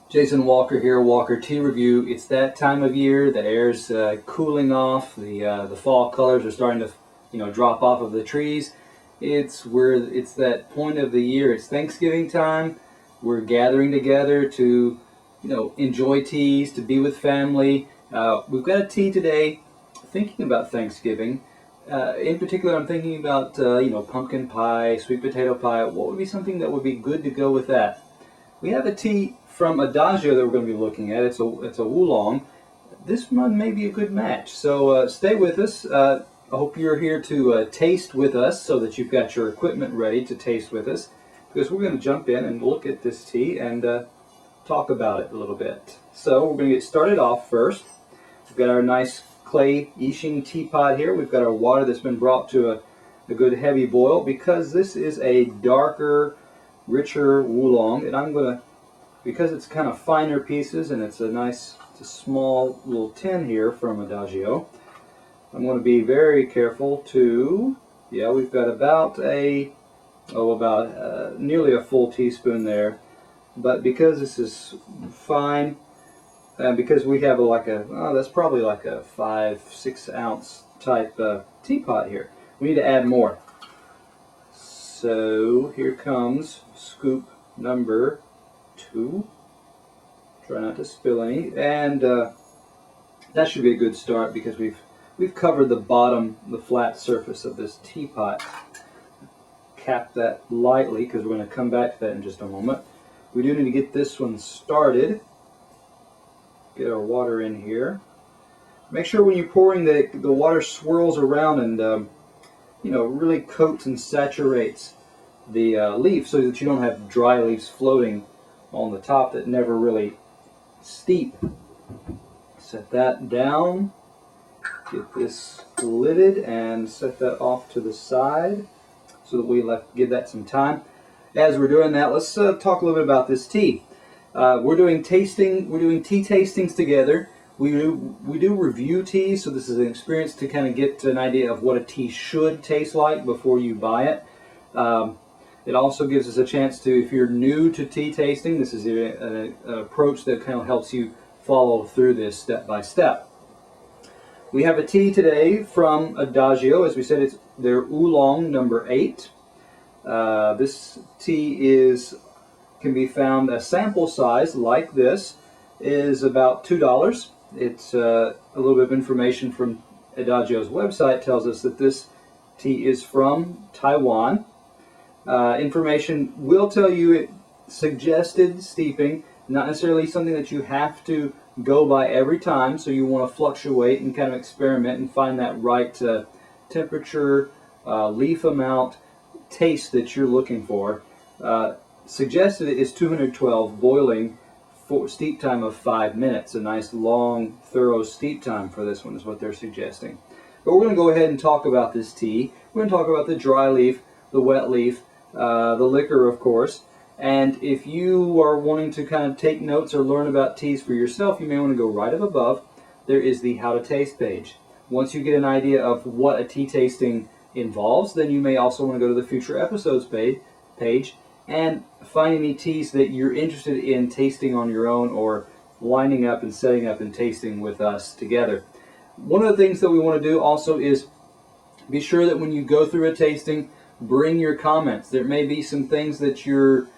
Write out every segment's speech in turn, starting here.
Jason Walker here, Walker Tea Review. It's that time of year. The air's cooling off. The fall colors are starting to, drop off of the trees. It's that point of the year. It's Thanksgiving time. We're gathering together to, enjoy teas, to be with family. We've got a tea today. Thinking about Thanksgiving. In particular, I'm thinking about pumpkin pie, sweet potato pie. What would be something that would be good to go with that? We have a tea from Adagio that we're going to be looking at. It's a Oolong. This one may be a good match. So stay with us. I hope you're here to taste with us, so that you've got your equipment ready to taste with us, because we're going to jump in and look at this tea and talk about it a little bit. So we're going to get started off first. We've got our nice clay Yixing teapot here. We've got our water that's been brought to a good heavy boil, because this is a darker, richer Oolong, and I'm going to, because it's kind of finer pieces and it's a small little tin here from Adagio, I'm going to be very careful to, we've got about nearly a full teaspoon there, but because this is fine, and because we have that's probably like a 5-6 ounce type teapot here, we need to add more. So here comes scoop number 2. Try not to spill any, and that should be a good start, because we've covered the bottom, the flat surface of this teapot. Cap that lightly, because we're going to come back to that in just a moment. We do need to get this one started. Get our water in here. Make sure when you're pouring the water swirls around and really coats and saturates the leaf, so that you don't have dry leaves floating on the top that never really steep. Set that down. Get this lidded and set that off to the side, so that we give that some time. As we're doing that, let's talk a little bit about this tea. We're doing tea tastings together. We do review teas, so this is an experience to kind of get an idea of what a tea should taste like before you buy it. It also gives us a chance to, if you're new to tea tasting, this is an approach that kind of helps you follow through this step by step. We have a tea today from Adagio. As we said, it's their Oolong number 8. This tea can be found, a sample size like this is about $2. It's a little bit of information from Adagio's website tells us that this tea is from Taiwan. Information will tell you it suggested steeping, not necessarily something that you have to go by every time, so you want to fluctuate and kind of experiment and find that right temperature, leaf amount, taste that you're looking for. Suggested is 212, boiling for steep time of 5 minutes. A nice long thorough steep time for this one is what they're suggesting. But we're going to go ahead and talk about this tea. We're going to talk about the dry leaf, the wet leaf, the liquor, of course. And if you are wanting to kind of take notes or learn about teas for yourself, you may want to go right up above. There is the How to Taste page. Once you get an idea of what a tea tasting involves, then you may also want to go to the Future Episodes page and find any teas that you're interested in tasting on your own, or lining up and setting up and tasting with us together. One of the things that we want to do also is be sure that when you go through a tasting, bring your comments. There may be some things that you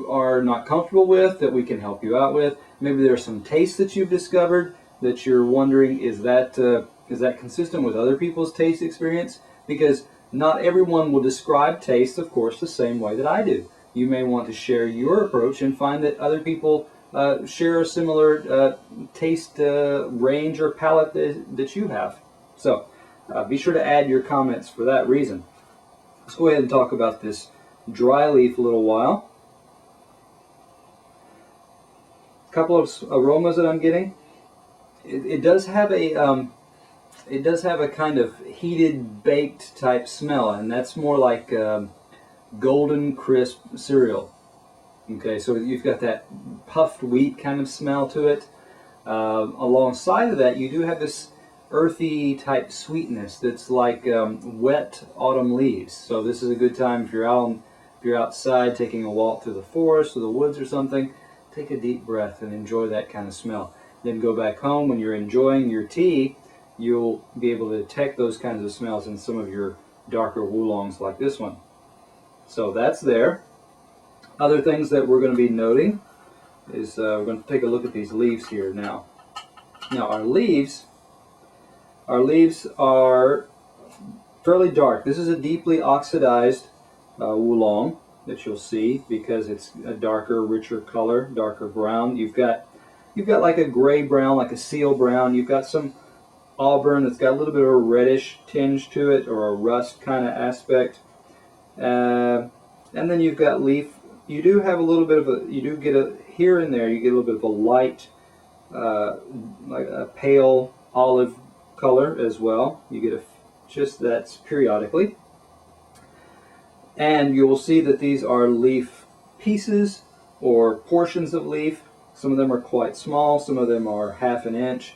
are not comfortable with that we can help you out with. Maybe there are some tastes that you've discovered that you're wondering, is that consistent with other people's taste experience? Because not everyone will describe taste, of course, the same way that I do. You may want to share your approach and find that other people share a similar taste range or palate that you have. So be sure to add your comments for that reason. Let's go ahead and talk about this dry leaf a little while. A couple of aromas that I'm getting. It does have a kind of heated, baked type smell, and that's more like golden crisp cereal. Okay, so you've got that puffed wheat kind of smell to it. Alongside of that, you do have this earthy type sweetness that's like wet autumn leaves. So this is a good time if you're outside taking a walk through the forest or the woods or something, take a deep breath and enjoy that kind of smell. Then go back home. When you're enjoying your tea, you'll be able to detect those kinds of smells in some of your darker oolongs like this one. So that's there. Other things that we're going to be noting is we're going to take a look at these leaves here now. Now our leaves are fairly dark. This is a deeply oxidized oolong that you'll see because it's a darker, richer color, darker brown. You've got like a gray brown, like a seal brown. You've got some auburn that's got a little bit of a reddish tinge to it, or a rust kind of aspect. And then you've got leaf. You do have a little bit of a, you do get a, here and there, you get a little bit of a light, like a pale olive color as well. You get just that's periodically. And you will see that these are leaf pieces or portions of leaf. Some of them are quite small, some of them are half an inch,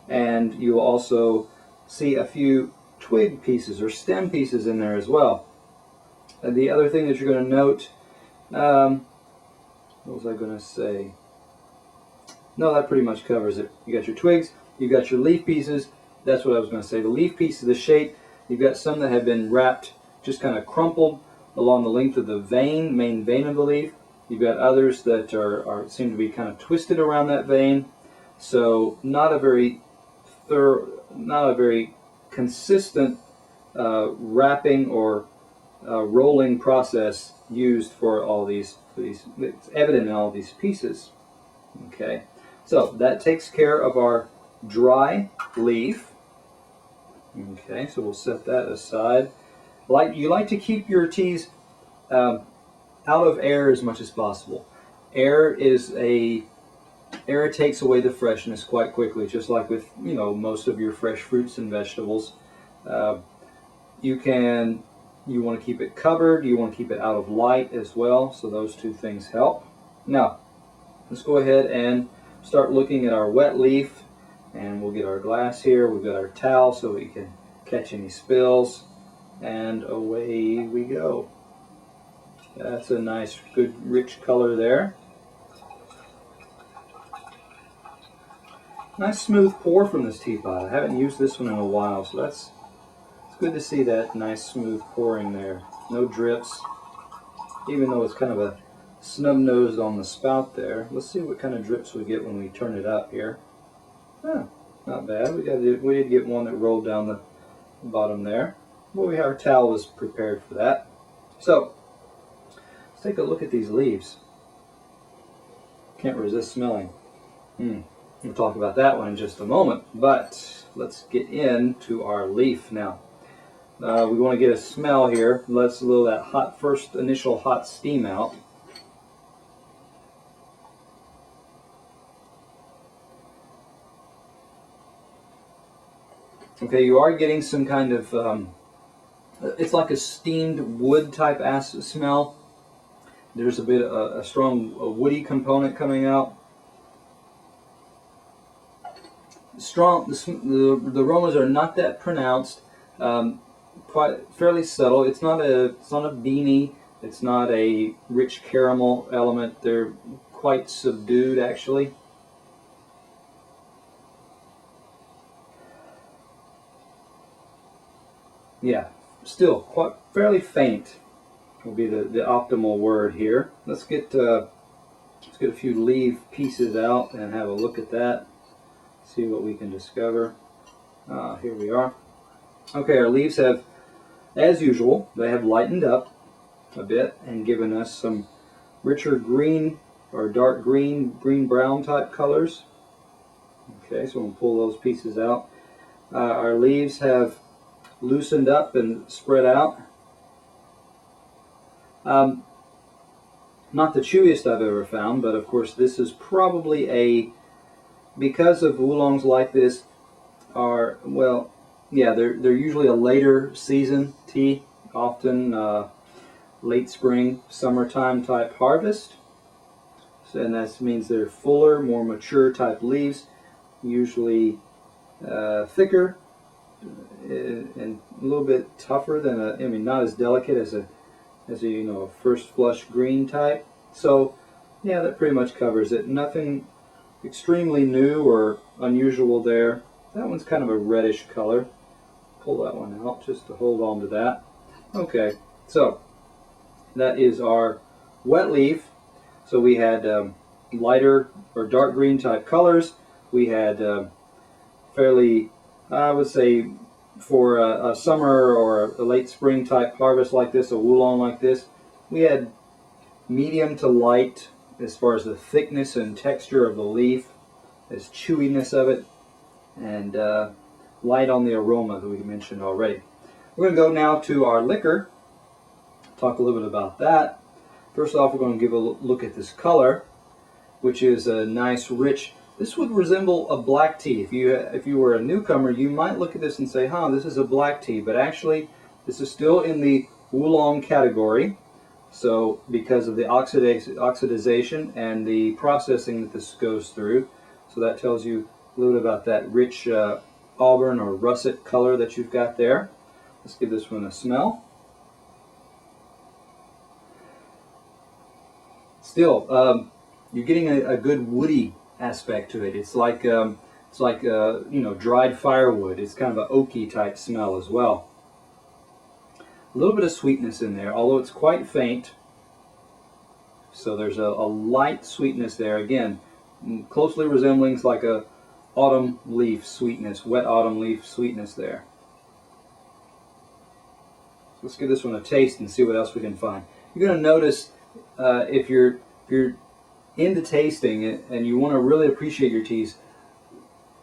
and you will also see a few twig pieces or stem pieces in there as well. And the other thing that you're going to note, what was I going to say? No, that pretty much covers it. You got your twigs, you got your leaf pieces. That's what I was going to say. The leaf pieces, the shape, you've got some that have been wrapped, just kind of crumpled along the length of the vein, main vein of the leaf. You've got others that seem to be kind of twisted around that vein. So not a very not a very consistent wrapping or rolling process used for all these. It's evident in all these pieces. Okay, so that takes care of our dry leaf. Okay, so we'll set that aside. You like to keep your teas out of air as much as possible. Air takes away the freshness quite quickly, just like with most of your fresh fruits and vegetables. You want to keep it covered. You want to keep it out of light as well. So those two things help. Now, let's go ahead and start looking at our wet leaf, and we'll get our glass here. We've got our towel so we can catch any spills, and away we go. That's a nice, good, rich color there. Nice smooth pour from this teapot. I haven't used this one in a while, so it's good to see that nice smooth pouring there. No drips, even though it's kind of a snub-nosed on the spout there. Let's see what kind of drips we get when we turn it up here. Not bad. We did get one that rolled down the bottom there. Well, our towel was prepared for that. So let's take a look at these leaves. Can't resist smelling. We'll talk about that one in just a moment, but let's get into our leaf now. We want to get a smell here. Let's let that initial hot steam out. Okay, you are getting some kind of, it's like a steamed wood type smell. There's a strong woody component coming out. The aromas are not that pronounced, fairly subtle. It's not a beanie. It's not a rich caramel element. They're quite subdued, actually. Yeah, still quite fairly faint will be the optimal word here. Let's get a few leaf pieces out and have a look at that. See what we can discover. Here we are. Okay, our leaves have, as usual, they have lightened up a bit and given us some richer green or dark green-brown type colors. Okay, so we'll pull those pieces out. Our leaves have loosened up and spread out. Not the chewiest I've ever found, but of course this is probably because of oolongs like this they're usually a later season tea, often late spring, summertime type harvest. So, and that means they're fuller, more mature type leaves, usually thicker and a little bit tougher than not as delicate as a first flush green type. So Yeah, that pretty much covers it. Nothing extremely new or unusual there. That one's kind of a reddish color. Pull that one out just to hold on to that. Okay, so that is our wet leaf. So we had lighter or dark green type colors. We had fairly, I would say, for a summer or a late spring type harvest like this, a Oolong like this, we had medium to light as far as the thickness and texture of the leaf, as chewiness of it, and light on the aroma that we mentioned already. We're going to go now to our liquor, talk a little bit about that. First off, we're going to give a look at this color, which is a nice rich, this would resemble a black tea. If you were a newcomer, you might look at this and say, huh, this is a black tea, but actually this is still in the Oolong category. So because of the oxidization and the processing that this goes through, so that tells you a little bit about that rich auburn or russet color that you've got there. Let's give this one a smell. Still, you're getting a good woody aspect to it. It's like you know, dried firewood. It's kind of an oaky type smell as well. A little bit of sweetness in there, although it's quite faint. So there's a light sweetness there. Again, closely resembling like a autumn leaf sweetness, wet autumn leaf sweetness there. So let's give this one a taste and see what else we can find. You're going to notice if you're into tasting it and you want to really appreciate your teas,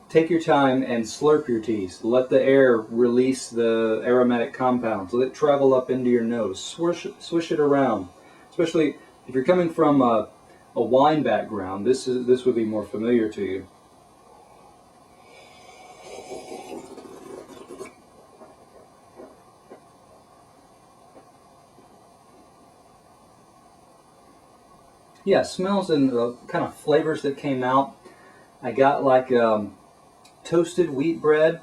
take your time and slurp your teas. Let the air release the aromatic compounds. Let it travel up into your nose. Swish it around. Especially if you're coming from a wine background, this would be more familiar to you. Yeah, smells and the kind of flavors that came out. I got like toasted wheat bread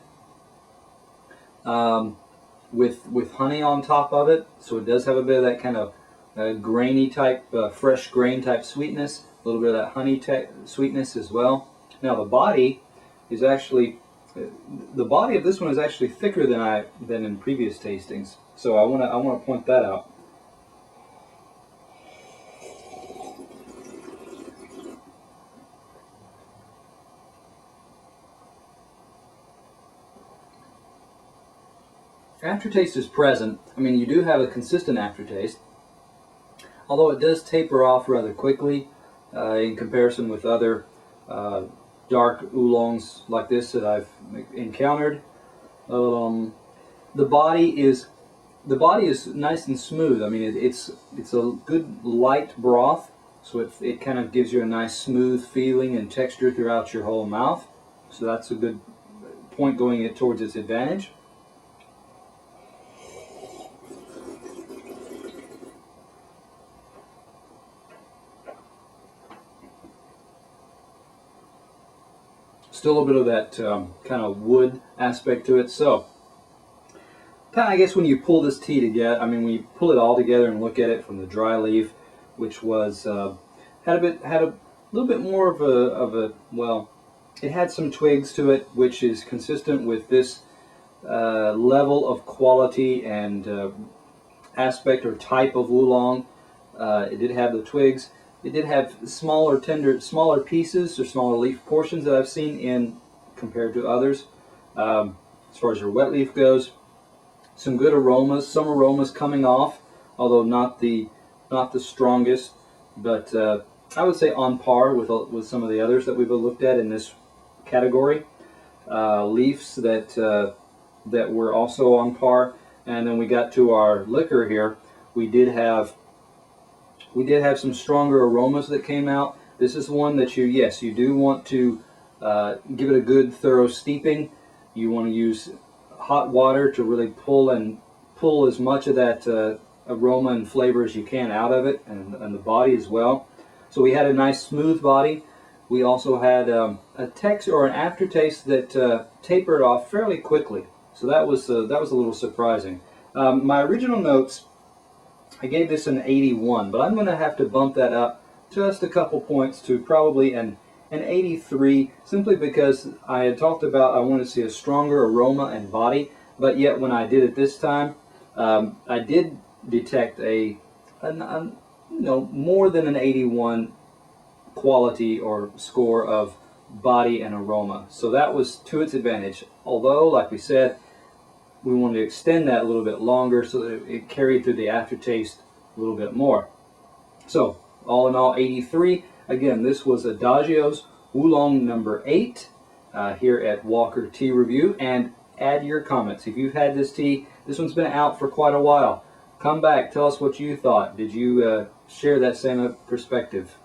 with honey on top of it, so it does have a bit of that kind of grainy type, fresh grain type sweetness, a little bit of that honey sweetness as well. Now the body is actually, the body of this one is actually thicker than in previous tastings, so I want to point that out. Aftertaste is present. I mean, you do have a consistent aftertaste, although it does taper off rather quickly in comparison with other dark oolongs like this that I've encountered. The body is nice and smooth. I mean, it's a good light broth, so it kind of gives you a nice smooth feeling and texture throughout your whole mouth. So that's a good point going towards its advantage. Still a bit of that kind of wood aspect to it. So, kind of, I guess when you pull this tea together, I mean, when you pull it all together and look at it from the dry leaf, which was had a little bit more of a well, it had some twigs to it, which is consistent with this level of quality and aspect or type of oolong. It did have the twigs. It did have smaller pieces or smaller leaf portions that I've seen in compared to others. As far as your wet leaf goes, some good aromas, some aromas coming off, although not the strongest, but I would say on par with some of the others that we've looked at in this category. Leaves that were also on par, and then we got to our liquor here. We did have some stronger aromas that came out. This is one that you do want to give it a good thorough steeping. You want to use hot water to really pull as much of that aroma and flavor as you can out of it, and the body as well. So we had a nice smooth body. We also had a texture or an aftertaste that tapered off fairly quickly. So that was a little surprising. My original notes, I gave this an 81, but I'm going to have to bump that up just a couple points to probably an 83, simply because I had talked about I want to see a stronger aroma and body, but yet when I did it this time, I did detect more than an 81 quality or score of body and aroma. So that was to its advantage. Although, like we said, we wanted to extend that a little bit longer so that it carried through the aftertaste a little bit more. So, all in all, 83. Again, this was Adagio's Oolong number 8 here at Walker Tea Review. And add your comments. If you've had this tea, this one's been out for quite a while. Come back, tell us what you thought. Did you share that same perspective?